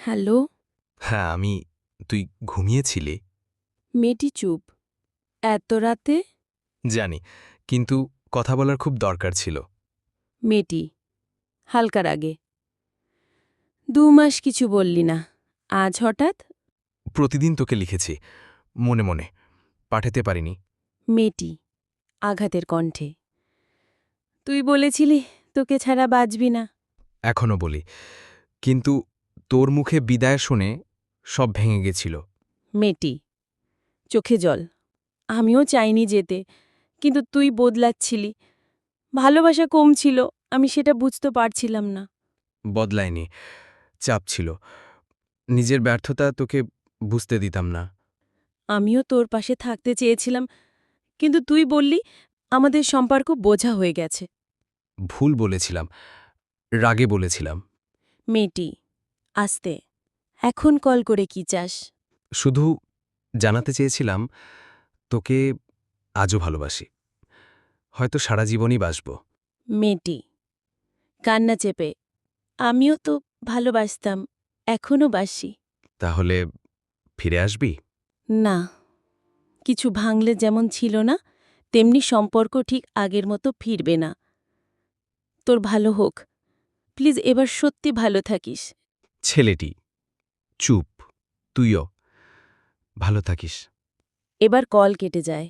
Hello. হ্যাঁ, তুই ঘুমিয়েছিলি? মেয়েটি চুপ। এত রাতে? জানি, কিন্তু কথা বলার খুব দরকার ছিল। মেয়েটি হালকা রাগে। ২ মাস কিছু বললি না, আজ হঠাৎ? প্রতিদিন তোকে লিখেছি, মনে মনে, পাঠাতে পারিনি। মেয়েটি আঘাতের কণ্ঠে। তুই বলেছিলি তোকে ছাড়া বাঁচবি না। এখনও বলি, কিন্তু তোর মুখে বিদায় শুনে সব ভেঙে গেছিল। মেয়েটি চোখে জল। আমিও চাইনি যেতে, কিন্তু তুই বদলাচ্ছিলি। ভালোবাসা কম ছিল, আমি সেটা বুঝতে পারছিলাম না। বদলায়নি, চাপ ছিল। নিজের ব্যর্থতা তোকে বুঝতে দিতাম না। আমিও তোর পাশে থাকতে চেয়েছিলাম, কিন্তু তুই বললি আমাদের সম্পর্ক বোঝা হয়ে গেছে। ভুল বলেছিলাম, রাগে বলেছিলাম। মেয়েটি আস্তে। এখন কল করে কি চাস? শুধু জানাতে চেয়েছিলাম, তোকে আজও ভালোবাসি। হয়তো সারা জীবনই বাসব। মেয়েটি কান্না চেপে। আমিও তো ভালোবাসতাম, এখনো বাসি। তাহলে ফিরে আসবি? না, কিছু ভাঙলে যেমন ছিল না, তেমনি সম্পর্ক ঠিক আগের মতো ফিরবে না। তোর ভালো হোক, প্লিজ এবার সত্যি ভালো থাকিস। ছেলেটি চুপ। তুইও ভালো থাকিস। এবার কল কেটে যায়।